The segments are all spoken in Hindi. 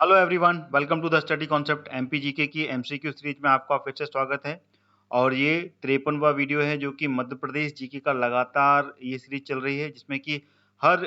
Hello everyone, welcome to the study concept MPGK की एमसीक्यू सीरीज में आपका फिर से स्वागत है। और ये 53वां वीडियो है जो कि मध्य प्रदेश जीके का लगातार ये सीरीज चल रही है, जिसमें कि हर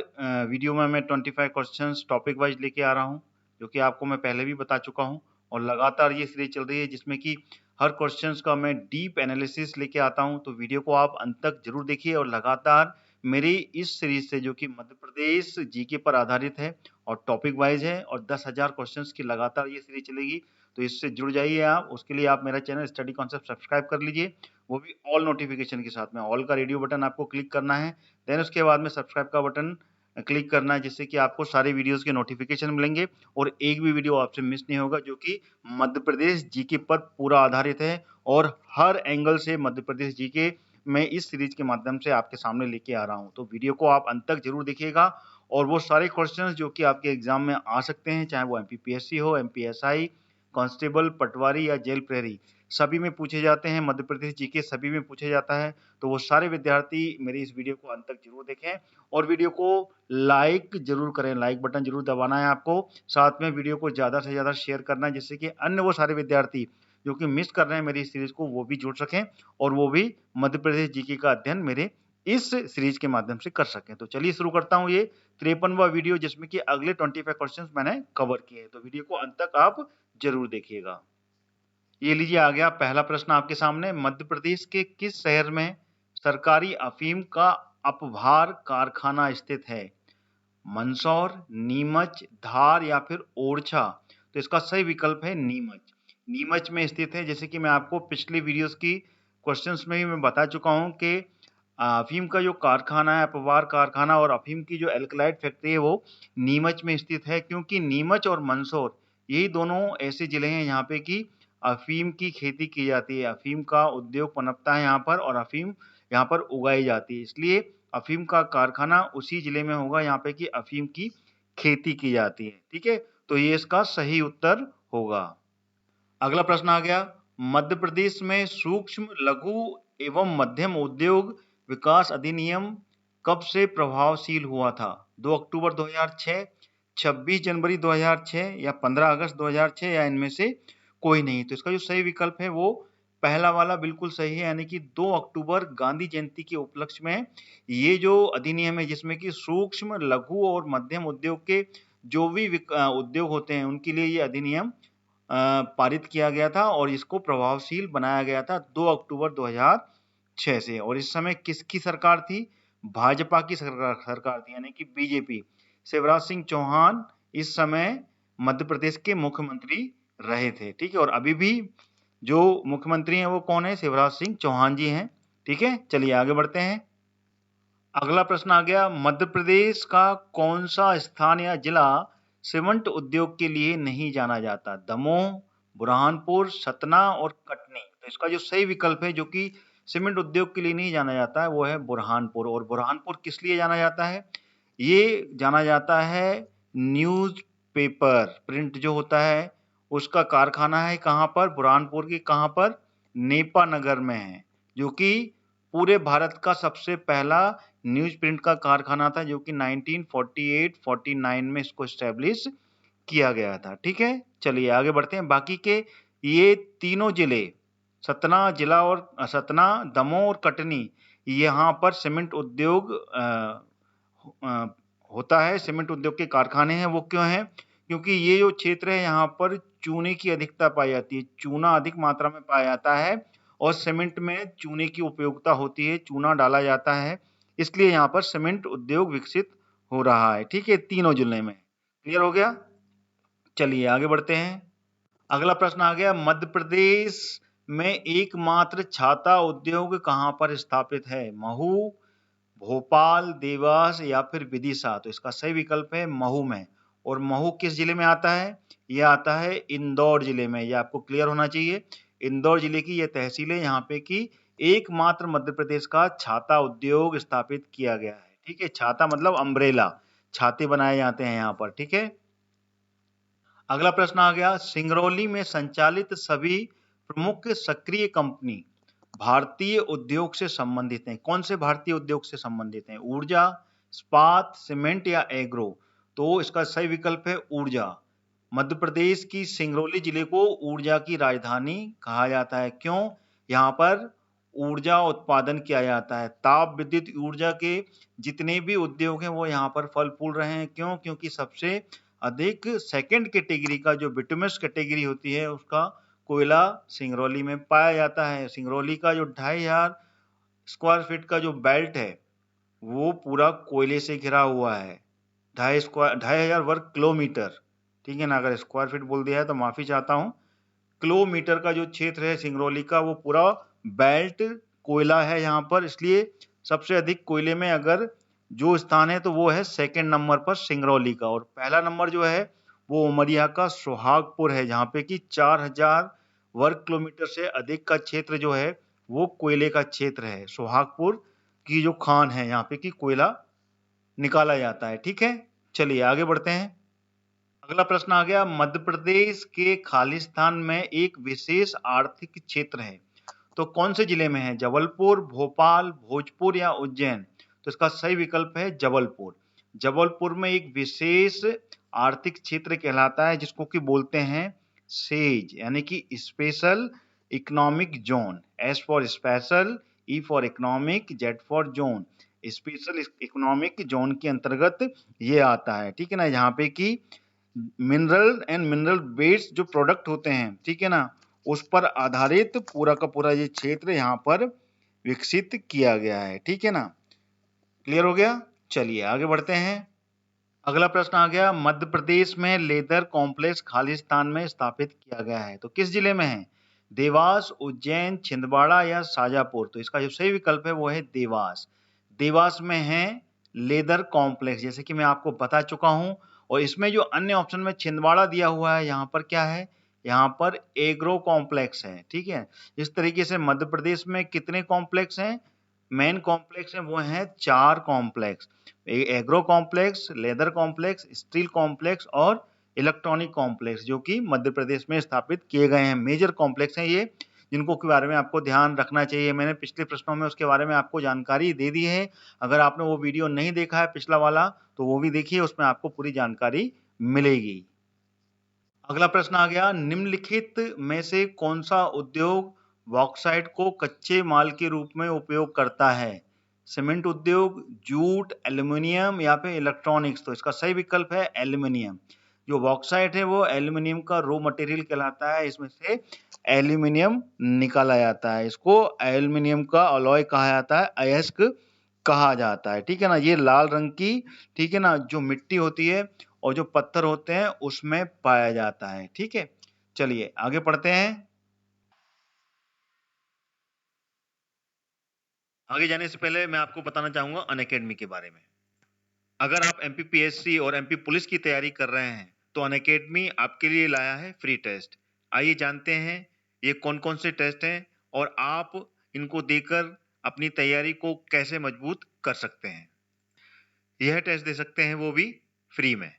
वीडियो में मैं 25 क्वेश्चंस टॉपिक वाइज लेके आ रहा हूँ, जो कि आपको मैं पहले भी बता चुका हूँ। और लगातार ये सीरीज चल रही है जिसमें कि हर क्वेश्चंस का मैं डीप एनालिसिस लेके आता हूँ। तो वीडियो को आप अंत तक जरूर देखिए और लगातार मेरी इस सीरीज से, जो कि मध्य प्रदेश जीके पर आधारित है और टॉपिक वाइज है और 10,000 क्वेश्चंस की लगातार ये सीरीज चलेगी, तो इससे जुड़ जाइए आप। उसके लिए आप मेरा चैनल स्टडी कॉन्सेप्ट सब्सक्राइब कर लीजिए, वो भी ऑल नोटिफिकेशन के साथ में। ऑल का रेडियो बटन आपको क्लिक करना है, देन उसके बाद में सब्सक्राइब का बटन क्लिक करना है, जिससे कि आपको सारे वीडियोस के नोटिफिकेशन मिलेंगे और एक भी वीडियो आपसे मिस नहीं होगा, जो कि मध्य प्रदेश जीके पर पूरा आधारित है। और हर एंगल से मध्य प्रदेश जीके मैं इस सीरीज के माध्यम से आपके सामने लेके आ रहा हूँ। तो वीडियो को आप अंत तक जरूर देखिएगा और वो सारे क्वेश्चंस जो कि आपके एग्जाम में आ सकते हैं, चाहे वो एमपीपीएससी हो, एमपीएसआई, कांस्टेबल, पटवारी या जेल प्रहरी, सभी में पूछे जाते हैं। मध्य प्रदेश जीके सभी में पूछे जाता है। तो वो सारे विद्यार्थी मेरी इस वीडियो को अंत तक जरूर देखें और वीडियो को लाइक जरूर करें। लाइक बटन जरूर दबाना है आपको, साथ में वीडियो को ज्यादा से ज्यादा शेयर करना है, जिससे कि अन्य वो सारे विद्यार्थी जो कि मिस कर रहे हैं मेरी इस सीरीज को, वो भी जुड़ सकें और वो भी मध्य प्रदेश जीके का अध्ययन मेरे इस सीरीज के माध्यम से कर सकें। तो चलिए शुरू करता हूं ये 53वां वीडियो, जिसमें कि अगले 25 क्वेश्चंस मैंने कवर किए हैं। तो वीडियो को अंत तक आप जरूर देखिएगा। ये लीजिए, आ गया पहला प्रश्न आपके सामने। मध्य प्रदेश के किस शहर में सरकारी अफीम का अपभार कारखाना स्थित है? मंदसौर, नीमच, धार या फिर ओरछा? तो इसका सही विकल्प है नीमच। नीमच में स्थित है। जैसे कि मैं आपको पिछली वीडियोस की क्वेश्चंस में ही मैं बता चुका हूं कि अफीम का जो कारखाना है, अपवार कारखाना, और अफीम की जो एल्कलाइड फैक्ट्री है, वो नीमच में स्थित है। क्योंकि नीमच और मंदसौर यही दोनों ऐसे जिले हैं यहाँ पे कि अफीम की खेती की जाती है। अफीम का उद्योग पनपता है यहाँ पर और अफीम यहाँ पर उगाई जाती है, इसलिए अफीम का कारखाना उसी जिले में होगा यहाँ पे कि अफीम की खेती की जाती है। ठीक है, तो ये इसका सही उत्तर होगा। अगला प्रश्न आ गया। मध्य प्रदेश में सूक्ष्म, लघु एवं मध्यम उद्योग विकास अधिनियम कब से प्रभावशील हुआ था? 2 अक्टूबर 2006, 26 जनवरी 2006 या 15 अगस्त 2006 या इनमें से कोई नहीं? तो इसका जो सही विकल्प है वो पहला वाला बिल्कुल सही है, यानी कि 2 अक्टूबर गांधी जयंती के उपलक्ष्य में ये जो अधिनियम है, जिसमें कि सूक्ष्म, लघु और मध्यम उद्योग के जो भी उद्योग होते हैं उनके लिए ये अधिनियम पारित किया गया था और इसको प्रभावशील बनाया गया था 2 अक्टूबर 2006 से। और इस समय किसकी सरकार थी? भाजपा की सरकार थी, यानी कि बीजेपी। शिवराज सिंह चौहान इस समय मध्य प्रदेश के मुख्यमंत्री रहे थे। ठीक है, और अभी भी जो मुख्यमंत्री हैं वो कौन है? शिवराज सिंह चौहान जी हैं। ठीक है, चलिए आगे बढ़ते हैं। अगला प्रश्न आ गया। मध्य प्रदेश का कौन सा स्थान या जिला सीमेंट उद्योग के लिए नहीं जाना जाता? दमोह, बुरहानपुर, सतना और कटनी? तो इसका जो सही विकल्प है, जो कि सीमेंट उद्योग के लिए नहीं जाना जाता है, वो है बुरहानपुर। और बुरहानपुर किस लिए जाना जाता है? ये जाना जाता है न्यूज पेपर प्रिंट जो होता है उसका कारखाना है। कहाँ पर? बुरहानपुर के कहाँ पर? नेपा नगर में है, जो कि पूरे भारत का सबसे पहला न्यूज प्रिंट का कारखाना था, जो कि 1948-49 में इसको एस्टेब्लिश किया गया था। ठीक है, चलिए आगे बढ़ते हैं। बाकी के ये तीनों जिले, सतना जिला और सतना, दमोह और कटनी, यहाँ पर सीमेंट उद्योग होता है। सीमेंट उद्योग के कारखाने हैं। वो क्यों हैं? क्योंकि ये जो क्षेत्र है यहाँ पर चूने की अधिकता पाई जाती है। चूना अधिक मात्रा में पाया जाता है और सीमेंट में चूने की उपयोगिता होती है, चूना डाला जाता है, इसलिए यहाँ पर सीमेंट उद्योग विकसित हो रहा है। ठीक है, तीनों जिले में। क्लियर हो गया? चलिए आगे बढ़ते हैं। अगला प्रश्न आ गया। मध्य प्रदेश में एकमात्र छाता उद्योग कहाँ पर स्थापित है? महू, भोपाल, देवास या फिर विदिशा? तो इसका सही विकल्प है महू में। और महू किस जिले में आता है? यह आता है इंदौर जिले में। यह आपको क्लियर होना चाहिए। इंदौर जिले की यह तहसील है यहाँ पे कि एकमात्र मध्य प्रदेश का छाता उद्योग स्थापित किया गया है। ठीक है, छाता मतलब अम्ब्रेला, छाते बनाए जाते हैं यहाँ पर। ठीक है, अगला प्रश्न आ गया। सिंगरौली में संचालित सभी प्रमुख सक्रिय कंपनी भारतीय उद्योग से संबंधित हैं। कौन से भारतीय उद्योग से संबंधित हैं? ऊर्जा, इस्पात, सीमेंट या एग्रो? तो इसका सही विकल्प है ऊर्जा। मध्य प्रदेश की सिंगरौली जिले को ऊर्जा की राजधानी कहा जाता है। क्यों? यहाँ पर ऊर्जा उत्पादन किया जाता है। ताप विद्युत ऊर्जा के जितने भी उद्योग हैं वो यहाँ पर फल फूल रहे हैं। क्यों? क्योंकि सबसे अधिक सेकंड कैटेगरी का जो बिटुमिनस कैटेगरी होती है उसका कोयला सिंगरौली में पाया जाता है। सिंगरौली का जो 2500 स्क्वायर फीट का जो बेल्ट है वो पूरा कोयले से घिरा हुआ है। 2500 वर्ग किलोमीटर, ठीक है ना। अगर स्क्वायर फीट बोल दिया है तो माफी चाहता हूँ। किलोमीटर का जो क्षेत्र है सिंगरौली का वो पूरा बेल्ट कोयला है यहाँ पर, इसलिए सबसे अधिक कोयले में अगर जो स्थान है तो वो है सेकंड नंबर पर सिंगरौली का। और पहला नंबर जो है वो उमरिया का सुहागपुर है, जहाँ पे कि 4000 वर्ग किलोमीटर से अधिक का क्षेत्र जो है वो कोयले का क्षेत्र है। सुहागपुर की जो खान है यहाँ पे कि कोयला निकाला जाता है। ठीक है, चलिए आगे बढ़ते हैं। अगला प्रश्न आ गया, मध्य प्रदेश के खालिस्तान में एक विशेष आर्थिक क्षेत्र है, तो कौन से जिले में है? जबलपुर, भोपाल, भोजपुर या उज्जैन? तो इसका सही विकल्प है जबलपुर। जबलपुर में एक विशेष आर्थिक क्षेत्र कहलाता है जिसको कि बोलते हैं सेज, यानी कि special economic zone. S for special, E for economic, Z for zone. Special economic zone के अंतर्गत ये आता है, ठीक है ना। यहाँ पे कि मिनरल एंड मिनरल बेस्ड जो प्रोडक्ट होते हैं, ठीक है ना, उस पर आधारित पूरा का पूरा ये क्षेत्र यहाँ पर विकसित किया गया है। ठीक है ना, क्लियर हो गया। चलिए आगे बढ़ते हैं। अगला प्रश्न आ गया, मध्य प्रदेश में लेदर कॉम्प्लेक्स खालिस्तान में स्थापित किया गया है, तो किस जिले में है? देवास, उज्जैन, छिंदवाड़ा या शाजापुर? तो इसका जो सही विकल्प है वो है देवास। देवास में है लेदर कॉम्प्लेक्स, जैसे कि मैं आपको बता चुका हूं। और इसमें जो अन्य ऑप्शन में छिंदवाड़ा दिया हुआ है, यहाँ पर क्या है? यहाँ पर एग्रो कॉम्प्लेक्स है। ठीक है, इस तरीके से मध्य प्रदेश में कितने कॉम्प्लेक्स हैं? मेन कॉम्प्लेक्स है वो हैं 4 complex. Agro complex, leather complex, steel complex और इलेक्ट्रॉनिक कॉम्प्लेक्स, जो कि मध्य प्रदेश में स्थापित किए गए हैं। मेजर कॉम्प्लेक्स हैं ये, जिनको के बारे में आपको ध्यान रखना चाहिए। मैंने पिछले प्रश्नों में उसके बारे में आपको जानकारी दे दी है। अगर आपने वो वीडियो नहीं देखा है पिछला वाला तो वो भी देखिए, उसमें आपको पूरी जानकारी मिलेगी। अगला प्रश्न आ गया, निम्नलिखित में से कौन सा उद्योग बॉक्साइट को कच्चे माल के रूप में उपयोग करता है? सीमेंट उद्योग, जूट, एल्यूमिनियम या फिर इलेक्ट्रॉनिक्स? तो इसका सही विकल्प है एल्यूमिनियम। जो बॉक्साइट है वो एल्यूमिनियम का रॉ मटेरियल कहलाता है। इसमें से एल्यूमिनियम निकाला जाता है। इसको एल्यूमिनियम का अलॉय कहा जाता है, अयस्क कहा जाता है। ठीक है ना, ये लाल रंग की, ठीक है ना, जो मिट्टी होती है और जो पत्थर होते हैं उसमें पाया जाता है। ठीक है, चलिए आगे पढ़ते हैं। आगे जाने से पहले मैं आपको बताना चाहूंगा अनअकैडमी के बारे में। अगर आप एमपीपीएससी और एमपी पुलिस की तैयारी कर रहे हैं तो अनअकैडमी आपके लिए लाया है फ्री टेस्ट। आइए जानते हैं ये कौन कौन से टेस्ट हैं और आप इनको देकर अपनी तैयारी को कैसे मजबूत कर सकते हैं। यह टेस्ट दे सकते हैं वो भी फ्री में।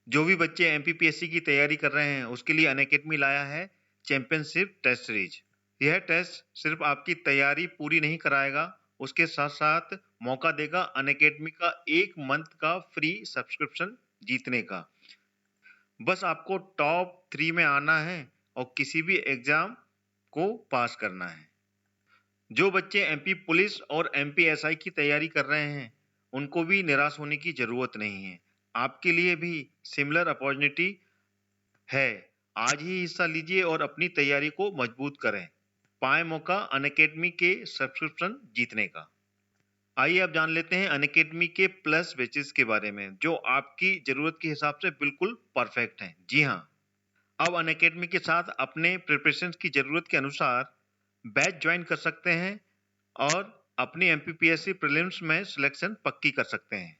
जो भी बच्चे एमपीपीएससी की तैयारी कर रहे हैं उसके लिए अनअकैडमी लाया है चैंपियनशिप टेस्ट सीरीज। यह टेस्ट सिर्फ आपकी तैयारी पूरी नहीं कराएगा, उसके साथ साथ मौका देगा अनअकैडमी का 1 मंथ का फ्री सब्सक्रिप्शन जीतने का। बस आपको टॉप 3 में आना है और किसी भी एग्जाम को पास करना है। जो बच्चे एमपी पुलिस और एमपीएसआई की तैयारी कर रहे हैं उनको भी निराश होने की जरूरत नहीं है। आपके लिए भी सिमिलर अपॉर्चुनिटी है। आज ही हिस्सा लीजिए और अपनी तैयारी को मजबूत करें। पाएं मौका अनअकैडमी के सब्सक्रिप्शन जीतने का। आइए अब जान लेते हैं अनअकैडमी के प्लस बैचेस के बारे में, जो आपकी जरूरत के हिसाब से बिल्कुल परफेक्ट हैं। जी हाँ, अब अनअकैडमी के साथ अपने प्रिपरेशन की जरूरत के अनुसार बैच ज्वाइन कर सकते हैं और अपनी एमपीपीएससी प्रीलिम्स में सिलेक्शन पक्की कर सकते हैं।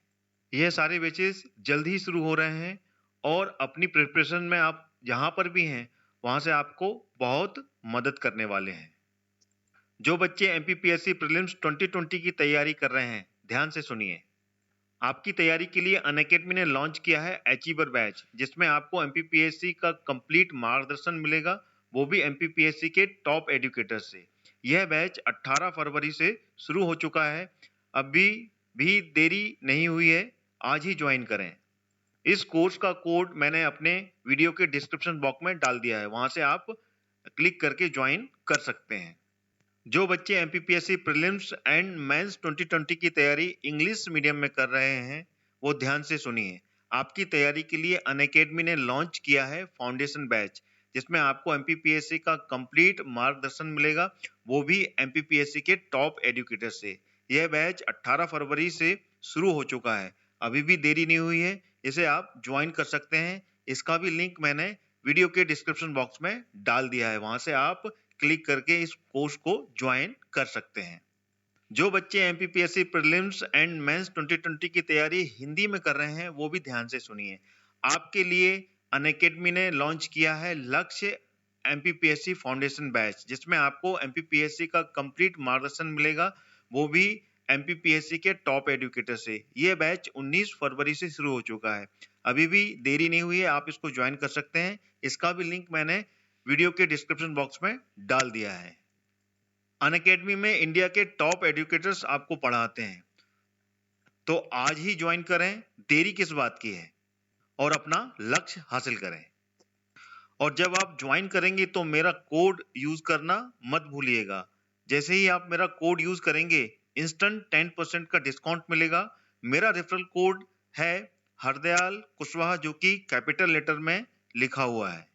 यह सारे बैचेस जल्द ही शुरू हो रहे हैं और अपनी प्रिपरेशन में आप जहां पर भी हैं वहां से आपको बहुत मदद करने वाले हैं। जो बच्चे एमपीपीएससी प्रीलिम्स 2020 की तैयारी कर रहे हैं ध्यान से सुनिए। आपकी तैयारी के लिए अनअकैडमी ने लॉन्च किया है अचीवर बैच, जिसमें आपको एमपीपीएससी का कंप्लीट मार्गदर्शन मिलेगा, वो भी एमपीपीएससी के टॉप एजुकेटर से। यह बैच 18 फरवरी से शुरू हो चुका है। अभी भी देरी नहीं हुई है, आज ही ज्वाइन करें। इस कोर्स का कोड मैंने अपने वीडियो के डिस्क्रिप्शन बॉक्स में डाल दिया है, वहां से आप क्लिक करके ज्वाइन कर सकते हैं। जो बच्चे एमपीपीएससी प्रीलिम्स एंड मेंस 2020 की तैयारी इंग्लिश मीडियम में कर रहे हैं वो ध्यान से सुनिए। आपकी तैयारी के लिए अनअकैडमी ने लॉन्च किया है फाउंडेशन बैच, जिसमें आपको एमपीपीएससी का कंप्लीट मार्गदर्शन मिलेगा, वो भी एमपीपीएससी के टॉप एजुकेटर से। यह बैच 18 फरवरी से शुरू हो चुका है, अभी भी देरी नहीं हुई है, इसे आप ज्वाइन कर सकते हैं। इसका भी लिंक मैंने वीडियो के डिस्क्रिप्शन बॉक्स में डाल दिया है, वहां से आप क्लिक करके इस कोर्स को ज्वाइन कर सकते हैं। जो बच्चे एमपीपीएससी प्रीलिम्स एंड मेंस 2020 की तैयारी हिंदी में कर रहे हैं वो भी ध्यान से सुनिए। आपके लिए अनअकैडमी ने लॉन्च किया है लक्ष्य एमपीपीएससी फाउंडेशन बैच, जिसमें आपको एमपीपीएससी का कंप्लीट मार्गदर्शन मिलेगा, वो भी एमपीपीएससी के टॉप एजुकेटर से। ये बैच 19 फरवरी से शुरू हो चुका है, अभी भी देरी नहीं हुई है, आप इसको ज्वाइन कर सकते हैं। इसका भी लिंक मैंने वीडियो के डिस्क्रिप्शन बॉक्स में डाल दिया है। अनअकैडमी में इंडिया के टॉप एजुकेटर्स आपको पढ़ाते हैं, तो आज ही ज्वाइन करें, देरी किस बात की है, और अपना लक्ष्य हासिल करें। और जब आप ज्वाइन करेंगे तो मेरा कोड यूज करना मत भूलिएगा। जैसे ही आप मेरा कोड यूज करेंगे इंस्टेंट 10% का डिस्काउंट मिलेगा। मेरा रेफरल कोड है हरदयाल कुशवाहा, जो कि कैपिटल लेटर में लिखा हुआ है।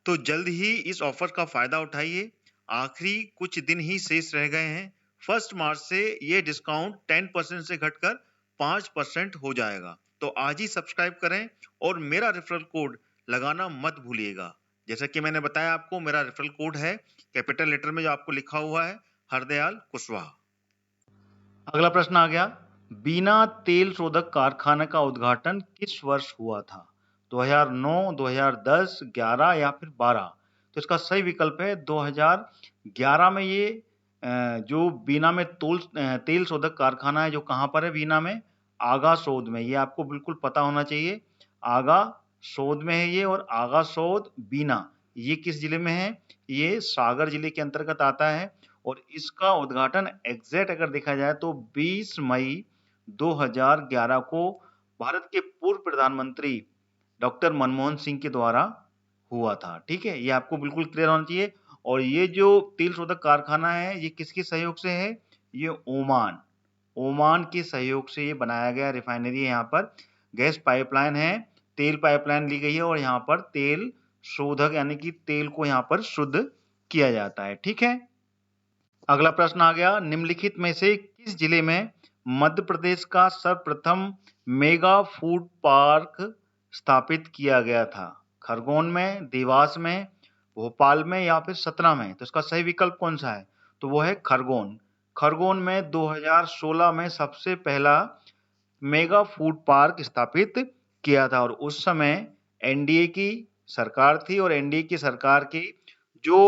तो जल्द ही इस ऑफर का फायदा उठाइए, आखिरी कुछ दिन ही शेष रह गए हैं। 1 मार्च से ये डिस्काउंट 10% से घटकर 5% हो जाएगा। तो आज ही सब्सक्राइब करें और मेरा रेफरल कोड लगाना मत भूलिएगा। जैसा कि मैंने बताया आपको, मेरा रेफरल कोड है कैपिटल लेटर में जो आपको लिखा हुआ है, हरदयाल कुशवाहा। अगला प्रश्न आ गया, बीना तेल शोधक कारखाने का उद्घाटन किस वर्ष हुआ था? 2009, 2010, 11 या फिर 12? तो इसका सही विकल्प है 2011 में। ये जो बीना में तेल शोधक कारखाना है, जो कहाँ पर है बीना में? आगा सोद में। ये आपको बिल्कुल पता होना चाहिए, आगा सोद में है ये। और आगा सोद बीना ये किस जिले में है? ये सागर जिले के अंतर्गत आता है। और इसका उद्घाटन एग्जैक्ट अगर देखा जाए तो 20 मई 2011 को भारत के पूर्व प्रधानमंत्री डॉक्टर मनमोहन सिंह के द्वारा हुआ था। ठीक है, ये आपको बिल्कुल क्लियर होना चाहिए। और ये जो तेल शोधक कारखाना है ये किसके सहयोग से है? ये ओमान के सहयोग से ये बनाया गया रिफाइनरी है। यहाँ पर गैस पाइपलाइन है, तेल पाइपलाइन ली गई है, और यहाँ पर तेल शोधक यानी कि तेल को यहाँ पर शुद्ध किया जाता है। ठीक है, अगला प्रश्न आ गया, निम्नलिखित में से किस जिले में मध्य प्रदेश का सर्वप्रथम मेगा फूड पार्क स्थापित किया गया था? खरगोन में, देवास में, भोपाल में या फिर सतना में? तो इसका सही विकल्प कौन सा है? तो वो है खरगोन। खरगोन में 2016 में सबसे पहला मेगा फूड पार्क स्थापित किया था। और उस समय एनडीए की सरकार थी, और एनडीए की सरकार की जो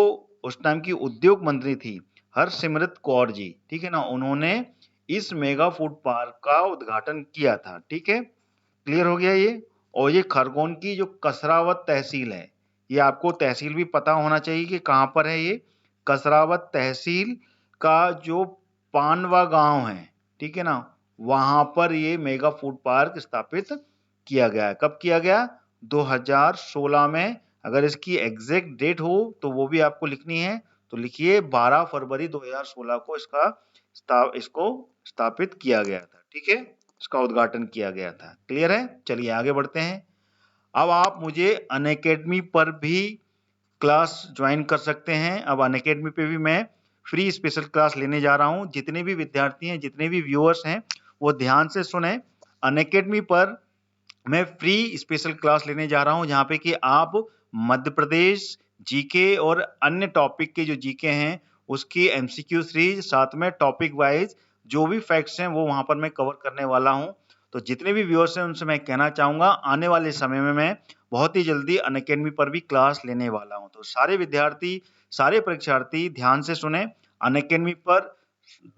उस टाइम की उद्योग मंत्री थी हरसिमरत कौर जी, ठीक है ना, उन्होंने इस मेगा फूड पार्क का उद्घाटन किया था। ठीक है, क्लियर हो गया ये। और ये खरगोन की जो कसरावत तहसील है, ये आपको तहसील भी पता होना चाहिए कि कहाँ पर है ये। कसरावत तहसील का जो पानवा गांव है, ठीक है ना, वहां पर ये मेगा फूड पार्क स्थापित किया गया है। कब किया गया? 2016 में। अगर इसकी एग्जैक्ट डेट हो तो वो भी आपको लिखनी है, तो लिखिए 12 फरवरी 2016 को इसको स्थापित किया गया था। ठीक है, इसका उद्घाटन किया गया था। क्लियर है? चलिए आगे बढ़ते हैं। अब आप मुझे अनअकैडमी पर भी क्लास ज्वाइन कर सकते हैं। अब अनअकैडमी पे भी मैं फ्री स्पेशल क्लास लेने जा रहा हूं। जितने भी विद्यार्थी हैं, जितने भी व्यूअर्स हैं, वो ध्यान से सुने। अनअकैडमी पर मैं फ्री स्पेशल क्लास लेने जा रहा हूं, जहां पे कि आप मध्य प्रदेश जीके और अन्य टॉपिक के जो जीके हैं उसकी एमसीक्यू सीरीज, साथ में टॉपिक वाइज जो भी फैक्ट्स हैं वो वहां पर मैं कवर करने वाला हूं। तो जितने भी व्यूअर्स हैं उनसे मैं कहना चाहूंगा, आने वाले समय में मैं बहुत ही जल्दी अनअकैडमी पर भी क्लास लेने वाला हूं। तो सारे विद्यार्थी, सारे परीक्षार्थी ध्यान से सुने। अनअकैडमी पर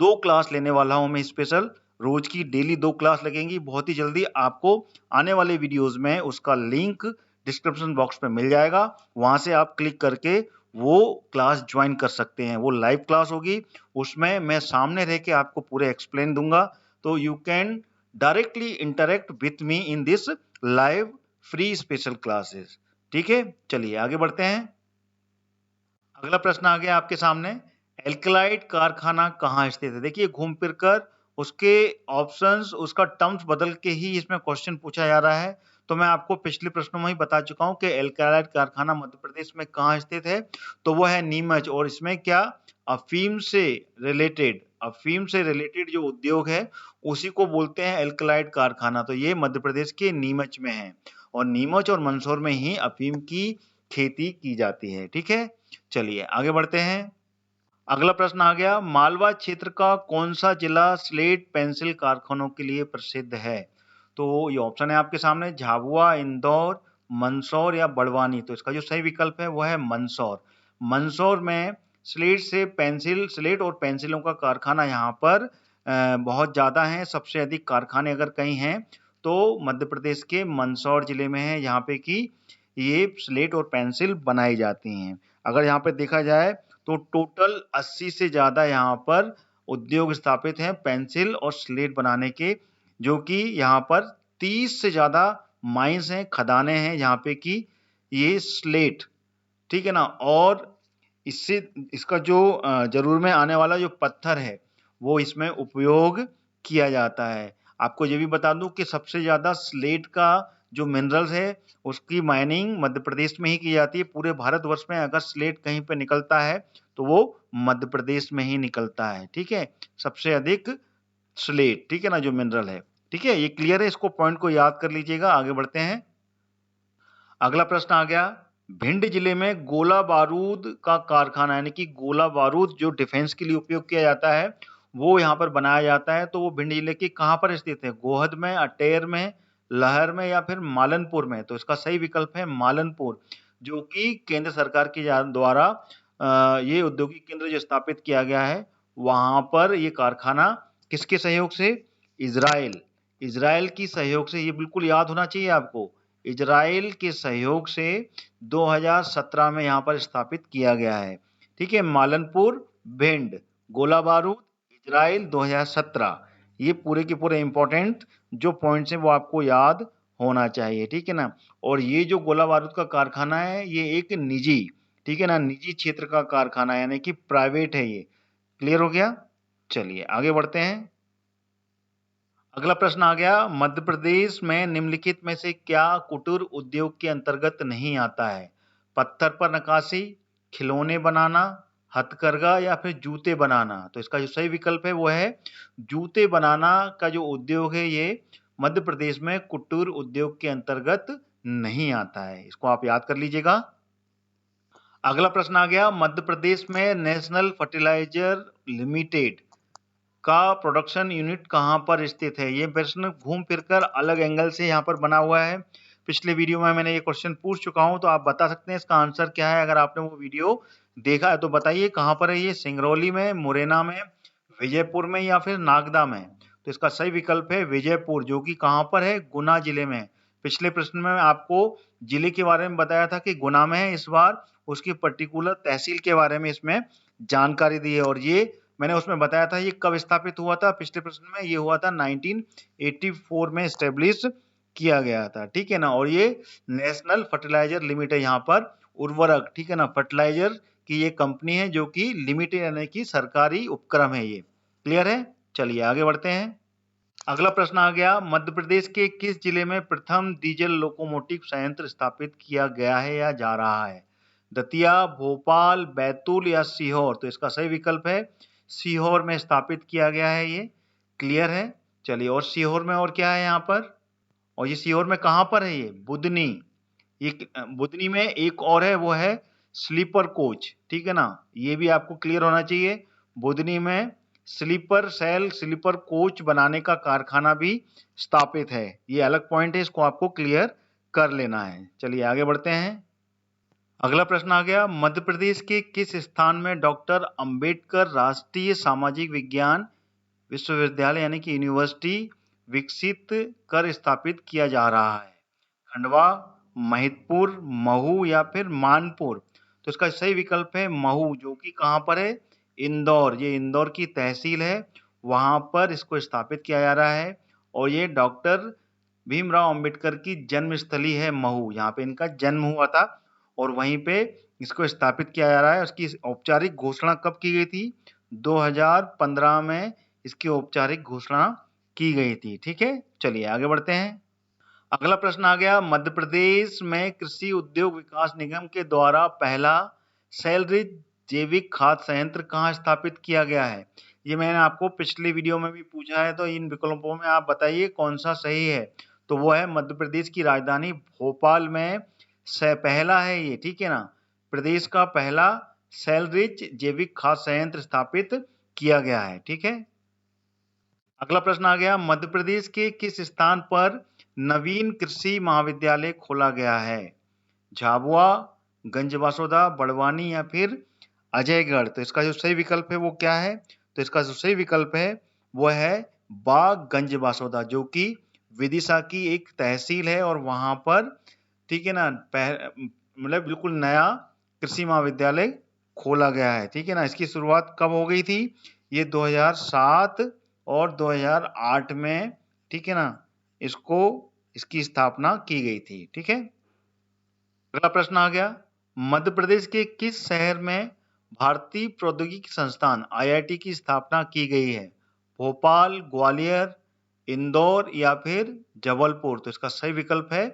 2 क्लास लेने वाला हूं मैं स्पेशल, रोज की डेली 2 क्लास लगेंगी। बहुत ही जल्दी आपको आने वाले वीडियोस में उसका लिंक डिस्क्रिप्शन बॉक्स में मिल जाएगा, वहां से आप क्लिक करके वो क्लास ज्वाइन कर सकते हैं। वो लाइव क्लास होगी, उसमें मैं सामने रह के आपको पूरे एक्सप्लेन दूंगा। तो you can directly interact with me in this live free special classes. ठीक है, चलिए आगे बढ़ते हैं। अगला प्रश्न आ गया आपके सामने, एल्कलाइड कारखाना कहाँ स्थित है? देखिए घूम फिर कर उसके ऑप्शंस, उसका टर्म्स बदल के ही इसमें क्वेश्चन पूछा जा रहा है। तो मैं आपको पिछले प्रश्नों में ही बता चुका हूँ कि एल्कलाइड कारखाना मध्य प्रदेश में कहाँ स्थित है, तो वो है नीमच। और इसमें क्या, अफीम से रिलेटेड जो उद्योग है उसी को बोलते हैं एल्कलाइड कारखाना। तो ये मध्य प्रदेश के नीमच में है, और नीमच और मंदसौर में ही अफीम की खेती की जाती है। ठीक है, चलिए आगे बढ़ते हैं। अगला प्रश्न आ गया, मालवा क्षेत्र का कौन सा जिला स्लेट पेंसिल कारखानों के लिए प्रसिद्ध है? तो ये ऑप्शन है आपके सामने, झाबुआ, इंदौर, मंदसौर या बड़वानी। तो इसका जो सही विकल्प है वो है मंदसौर। मंदसौर में स्लेट और पेंसिलों का कारखाना यहाँ पर बहुत ज्यादा है। सबसे अधिक कारखाने अगर कहीं हैं तो मध्य प्रदेश के मंदसौर जिले में है, यहाँ पे कि ये स्लेट और पेंसिल बनाई जाती हैं। अगर यहाँ पे देखा जाए तो टोटल 80 से ज्यादा यहाँ पर उद्योग स्थापित हैं पेंसिल और स्लेट बनाने के, जो कि यहाँ पर 30 से ज्यादा माइंस हैं, खदानें हैं यहाँ पे कि ये स्लेट, ठीक है ना। और इससे इसका जो जरूर में आने वाला जो पत्थर है वो इसमें उपयोग किया जाता है। आपको ये भी बता दूं कि सबसे ज्यादा स्लेट का जो मिनरल्स है उसकी माइनिंग मध्य प्रदेश में ही की जाती है। पूरे भारतवर्ष में अगर स्लेट कहीं पे निकलता है तो वो मध्य प्रदेश में ही निकलता है। ठीक है, सबसे अधिक स्लेट, ठीक है ना, जो मिनरल है। ठीक है, ये क्लियर है, इसको पॉइंट को याद कर लीजिएगा। आगे बढ़ते हैं। अगला प्रश्न आ गया, भिंड जिले में गोला बारूद का कारखाना, यानी कि गोला बारूद जो डिफेंस के लिए उपयोग किया जाता है वो यहाँ पर बनाया जाता है। तो वो भिंड जिले के कहाँ पर स्थित है? गोहद में, अटेर में, लहर में या फिर मालनपुर में? तो इसका सही विकल्प है मालनपुर, जो कि केंद्र सरकार के द्वारा ये औद्योगिक केंद्र जो स्थापित किया गया है वहां पर ये कारखाना किसके सहयोग से? इजराइल की सहयोग से। ये बिल्कुल याद होना चाहिए आपको, इजराइल के सहयोग से 2017 में यहाँ पर स्थापित किया गया है। ठीक है, मालनपुर, भिंड, गोला बारूद, इजराइल 2017, ये पूरे के पूरे इंपॉर्टेंट जो पॉइंट्स हैं वो आपको याद होना चाहिए। ठीक है ना। और ये जो गोला बारूद का कारखाना है ये एक निजी, ठीक है ना, निजी क्षेत्र का कारखाना है, यानी कि प्राइवेट है ये। क्लियर हो गया, चलिए आगे बढ़ते हैं। अगला प्रश्न आ गया, मध्य प्रदेश में निम्नलिखित में से क्या कुटीर उद्योग के अंतर्गत नहीं आता है? पत्थर पर नक्काशी, खिलौने बनाना, हथकरघा या फिर जूते बनाना? तो इसका जो सही विकल्प है वो है जूते बनाना का जो उद्योग है ये मध्य प्रदेश में कुटीर उद्योग के अंतर्गत नहीं आता है। इसको आप याद कर लीजिएगा। अगला प्रश्न आ गया, मध्य प्रदेश में नेशनल फर्टिलाइजर लिमिटेड का प्रोडक्शन यूनिट कहाँ पर स्थित है? ये प्रश्न घूम फिरकर अलग एंगल से यहाँ पर बना हुआ है। पिछले वीडियो में मैंने ये क्वेश्चन पूछ चुका हूँ, तो आप बता सकते हैं इसका आंसर क्या है। अगर आपने वो वीडियो देखा है तो बताइए कहाँ पर है ये? सिंगरौली में, मुरैना में, विजयपुर में या फिर नागदा में? तो इसका सही विकल्प है विजयपुर, जो कि कहाँ पर है? गुना जिले में। पिछले प्रश्न में आपको जिले के बारे में बताया था कि गुना में है, इस बार उसकी पर्टिकुलर तहसील के बारे में इसमें जानकारी दी है। और ये मैंने उसमें बताया था ये कब स्थापित हुआ था, पिछले प्रश्न में ये हुआ था 1984 में स्टेब्लिश किया गया था। ठीक है ना। और ये नेशनल फर्टिलाइजर लिमिटेड, यहाँ पर उर्वरक, ठीक है ना, फर्टिलाइजर की ये कंपनी है जो कि लिमिटेड यानी कि सरकारी उपक्रम है ये। क्लियर है, चलिए आगे बढ़ते हैं। अगला प्रश्न आ गया, मध्य प्रदेश के किस जिले में प्रथम डीजल लोकोमोटिव संयंत्र स्थापित किया गया है या जा रहा है? दतिया, भोपाल, बैतूल या सीहोर? तो इसका सही विकल्प है सीहोर में स्थापित किया गया है ये। क्लियर है, चलिए। और सीहोर में और क्या है यहाँ पर? और ये सीहोर में कहाँ पर है? ये बुधनी। ये बुधनी में एक और है, वो है स्लीपर कोच, ठीक है ना, ये भी आपको क्लियर होना चाहिए। बुधनी में स्लीपर सेल, स्लीपर कोच बनाने का कारखाना भी स्थापित है। ये अलग पॉइंट है, इसको आपको क्लियर कर लेना है। चलिए आगे बढ़ते हैं। अगला प्रश्न आ गया, मध्य प्रदेश के किस स्थान में डॉक्टर अंबेडकर राष्ट्रीय सामाजिक विज्ञान विश्वविद्यालय यानी कि यूनिवर्सिटी विकसित कर स्थापित किया जा रहा है? खंडवा, महिदपुर, महू या फिर मानपुर? तो इसका सही विकल्प है महू, जो कि कहाँ पर है? इंदौर। ये इंदौर की तहसील है, वहां पर इसको स्थापित किया जा रहा है। और ये डॉक्टर भीमराव अंबेडकर की जन्मस्थली है महू, यहाँ पे इनका जन्म हुआ था और वहीं पे इसको स्थापित किया जा रहा है। उसकी औपचारिक घोषणा कब की गई थी? 2015 में इसकी औपचारिक घोषणा की गई थी। ठीक है, चलिए आगे बढ़ते हैं। अगला प्रश्न आ गया, मध्य प्रदेश में कृषि उद्योग विकास निगम के द्वारा पहला सेलरिच जैविक खाद संयंत्र कहाँ स्थापित किया गया है? ये मैंने आपको पिछले वीडियो में भी पूछा है, तो इन विकल्पों में आप बताइए कौन सा सही है। तो वो है मध्य प्रदेश की राजधानी भोपाल में पहला है ये, ठीक है ना, प्रदेश का पहला सेलरिच जैविक खाद संयंत्र स्थापित किया गया है। ठीक है, अगला प्रश्न आ गया, मध्य प्रदेश के किस स्थान पर नवीन कृषि महाविद्यालय खोला गया है? झाबुआ, गंजबासौदा, बड़वानी या फिर अजयगढ़? तो इसका जो सही विकल्प है वो क्या है? तो इसका जो सही विकल्प है वो है बाग गंजबासौदा, जो कि विदिशा की एक तहसील है और वहां पर, ठीक है ना, मतलब बिल्कुल नया कृषि महाविद्यालय खोला गया है। ठीक है ना, इसकी शुरुआत कब हो गई थी? ये 2007 और 2008 में, ठीक है ना, इसकी स्थापना की गई थी। ठीक है, अगला प्रश्न आ गया, मध्य प्रदेश के किस शहर में भारतीय प्रौद्योगिकी संस्थान आईआईटी की स्थापना की गई है? भोपाल, ग्वालियर, इंदौर या फिर जबलपुर? तो इसका सही विकल्प है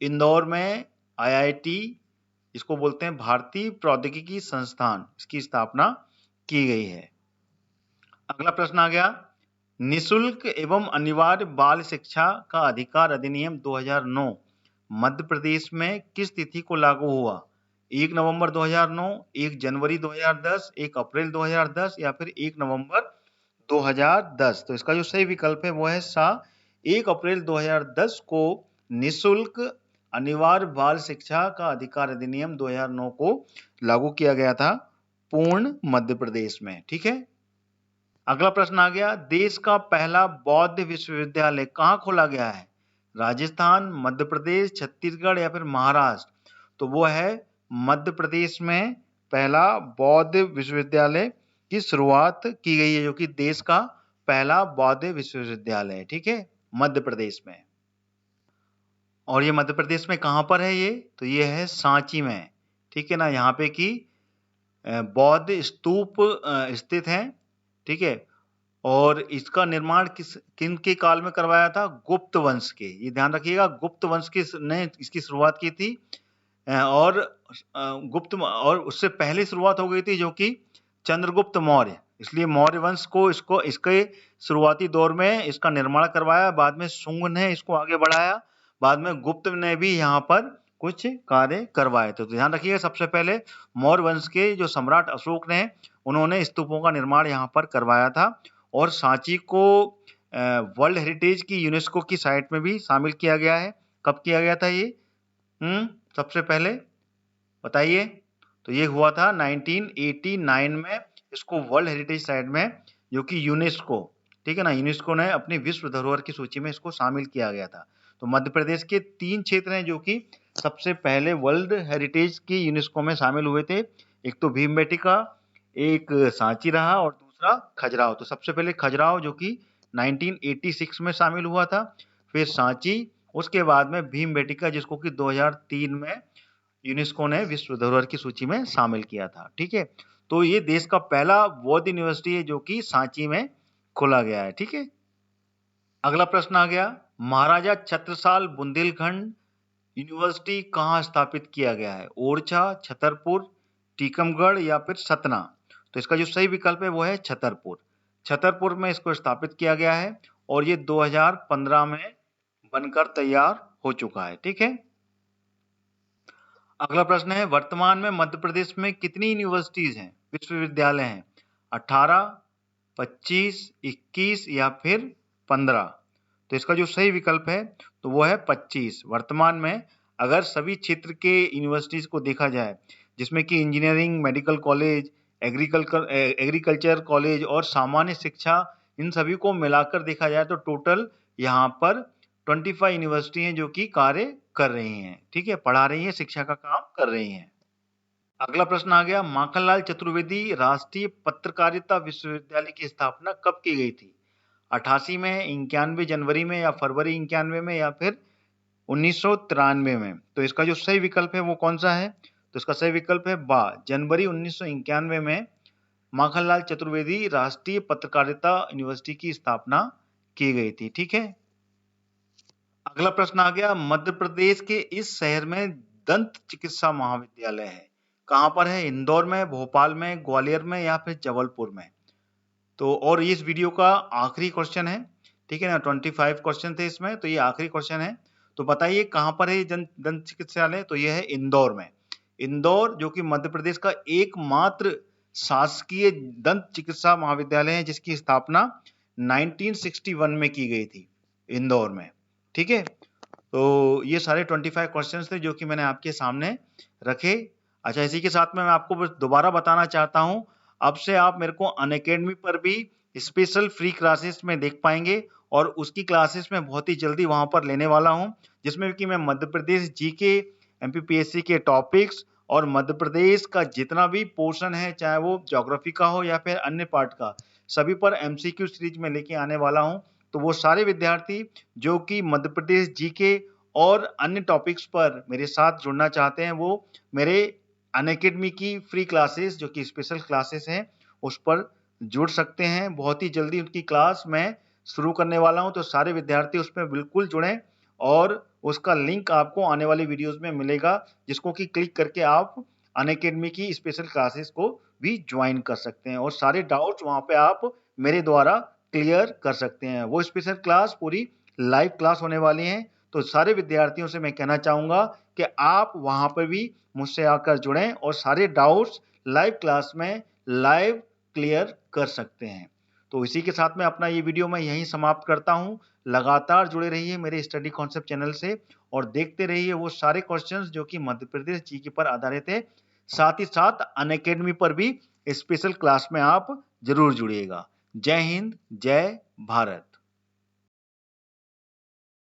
इंदौर में आईआईटी, इसको बोलते हैं भारतीय प्रौद्योगिकी संस्थान, इसकी स्थापना की गई है। अगला प्रश्न आ गया, निशुल्क एवं अनिवार्य बाल शिक्षा का अधिकार अधिनियम 2009 मध्य प्रदेश में किस तिथि को लागू हुआ? 1 नवंबर 2009, 1 जनवरी 2010, 1 अप्रैल 2010 या फिर 1 नवंबर 2010? तो इसका जो सही विकल्प है वो है 1 अप्रैल 2010 को निशुल्क अनिवार्य बाल शिक्षा का अधिकार अधिनियम 2009 को लागू किया गया था पूर्ण मध्य प्रदेश में। ठीक है, अगला प्रश्न आ गया, देश का पहला बौद्ध विश्वविद्यालय कहाँ खोला गया है? राजस्थान, मध्य प्रदेश, छत्तीसगढ़ या फिर महाराष्ट्र? तो वो है मध्य प्रदेश में पहला बौद्ध विश्वविद्यालय की शुरुआत की गई है, जो कि देश का पहला बौद्ध विश्वविद्यालय है। ठीक है, मध्य प्रदेश में। और ये मध्य प्रदेश में कहाँ पर है ये? तो ये है सांची में। ठीक है ना, यहाँ पे की बौद्ध स्तूप स्थित हैं। ठीक है, और इसका निर्माण किन के काल में करवाया था? गुप्त वंश के, ये ध्यान रखिएगा, गुप्त वंश ने इसकी शुरुआत की थी और और उससे पहले शुरुआत हो गई थी जो कि चंद्रगुप्त मौर्य, इसलिए मौर्य वंश को इसके शुरुआती दौर में इसका निर्माण करवाया, बाद में शुंग ने इसको आगे बढ़ाया, बाद में गुप्त ने भी यहाँ पर कुछ कार्य करवाए। तो ध्यान रखिएगा, सबसे पहले मौर्य वंश के जो सम्राट अशोक ने, उन्होंने स्तूपों का निर्माण यहाँ पर करवाया था और सांची को वर्ल्ड हेरिटेज की यूनेस्को की साइट में भी शामिल किया गया है। कब किया गया था ये? सबसे पहले बताइए। तो ये हुआ था 1989 में, इसको वर्ल्ड हेरिटेज साइट में, जो कि यूनेस्को, ठीक है ना, यूनेस्को ने अपनी विश्व धरोहर की सूची में इसको शामिल किया गया था। तो मध्य प्रदेश के 3 क्षेत्र हैं जो कि सबसे पहले वर्ल्ड हेरिटेज की यूनेस्को में शामिल हुए थे। एक तो भीमबेटका, एक सांची रहा और दूसरा खजुराहो। तो सबसे पहले खजुराहो जो कि 1986 में शामिल हुआ था, फिर सांची, उसके बाद में भीमबेटका जिसको कि 2003 में यूनेस्को ने विश्व धरोहर की सूची में शामिल किया था। ठीक है, तो ये देश का पहला बौद्ध यूनिवर्सिटी है जो कि सांची में खोला गया है। ठीक है, अगला प्रश्न आ गया, महाराजा छत्रसाल बुंदेलखंड यूनिवर्सिटी कहाँ स्थापित किया गया है? ओरछा, छतरपुर, टीकमगढ़ या फिर सतना? तो इसका जो सही विकल्प है वो है छतरपुर। छतरपुर में इसको स्थापित किया गया है और ये 2015 में बनकर तैयार हो चुका है। ठीक है, अगला प्रश्न है, वर्तमान में मध्य प्रदेश में कितनी यूनिवर्सिटीज हैं, विश्वविद्यालय हैं? 18, 25, 21 या फिर 15? तो इसका जो सही विकल्प है तो वो है 25। वर्तमान में अगर सभी क्षेत्र के यूनिवर्सिटीज को देखा जाए, जिसमें कि engineering, medical college, agriculture college और सामान्य शिक्षा, इन सभी को मिलाकर देखा जाए तो टोटल यहाँ पर 25 यूनिवर्सिटी हैं जो कि कार्य कर रही हैं। ठीक है, पढ़ा रही हैं, शिक्षा का काम कर रही हैं। अगला प्रश्न आ गया, माखनलाल चतुर्वेदी राष्ट्रीय पत्रकारिता विश्वविद्यालय की स्थापना कब की गई थी? 88 में, 91 जनवरी में, या फरवरी 91 में, या फिर 1993 में। तो इसका जो सही विकल्प है वो कौन सा है? तो इसका सही विकल्प है बा, जनवरी 1991 में माखनलाल चतुर्वेदी राष्ट्रीय पत्रकारिता यूनिवर्सिटी की स्थापना की गई थी। ठीक है, अगला प्रश्न आ गया, मध्य प्रदेश के इस शहर में दंत चिकित्सा महाविद्यालय है, कहां पर है? इंदौर में, भोपाल में, ग्वालियर में, या फिर जबलपुर में। तो और इस वीडियो का आखिरी क्वेश्चन है, ठीक है ना, 25 क्वेश्चन थे इसमें, तो ये आखिरी क्वेश्चन है। तो बताइए कहां पर है दंत चिकित्सालय? तो ये है इंदौर में। इंदौर जो कि मध्य प्रदेश का एकमात्र शासकीय दंत चिकित्सा महाविद्यालय है, जिसकी स्थापना 1961 में की गई थी इंदौर में। ठीक है, तो ये सारे 25 क्वेश्चंस थे जो कि मैंने आपके सामने रखे। अच्छा, इसी के साथ में मैं आपको बस दोबारा बताना चाहता हूं, अब से आप मेरे को अनअकैडमी पर भी स्पेशल फ्री क्लासेस में देख पाएंगे, और उसकी क्लासेस में बहुत ही जल्दी वहां पर लेने वाला हूं, जिसमें कि मैं मध्य प्रदेश जीके, एमपीपीएससी के टॉपिक्स और मध्य प्रदेश का जितना भी पोर्शन है, चाहे वो ज्योग्राफी का हो या फिर अन्य पार्ट का, सभी पर एमसीक्यू सीरीज में लेके आने वाला हूं। तो वो सारे विद्यार्थी जो कि मध्य प्रदेश जीके और अन्य टॉपिक्स पर मेरे साथ जुड़ना चाहते हैं, वो मेरे अनअकैडमी की फ्री क्लासेस जो कि स्पेशल क्लासेस हैं उस पर जुड़ सकते हैं। बहुत ही जल्दी उनकी क्लास मैं शुरू करने वाला हूं, तो सारे विद्यार्थी उसमें बिल्कुल जुड़ें, और उसका लिंक आपको आने वाली वीडियोस में मिलेगा, जिसको कि क्लिक करके आप अनअकैडमी की स्पेशल क्लासेस को भी ज्वाइन कर सकते हैं, और सारे डाउट्स वहां पे आप मेरे द्वारा क्लियर कर सकते हैं। वो स्पेशल क्लास पूरी लाइव क्लास होने वाली है, तो सारे विद्यार्थियों से मैं कहना चाहूंगा कि आप वहां पर भी मुझसे आकर जुड़ें और सारे डाउट्स लाइव क्लास में लाइव क्लियर कर सकते हैं। तो इसी के साथ में अपना ये वीडियो मैं यहीं समाप्त करता हूं। लगातार जुड़े रहिए मेरे स्टडी कॉन्सेप्ट चैनल से, और देखते रहिए वो सारे क्वेश्चंस जो कि मध्य प्रदेश जीके पर आधारित है। साथ ही साथ अनअकैडमी पर भी स्पेशल क्लास में आप जरूर जुड़िएगा। जय हिंद, जय भारत।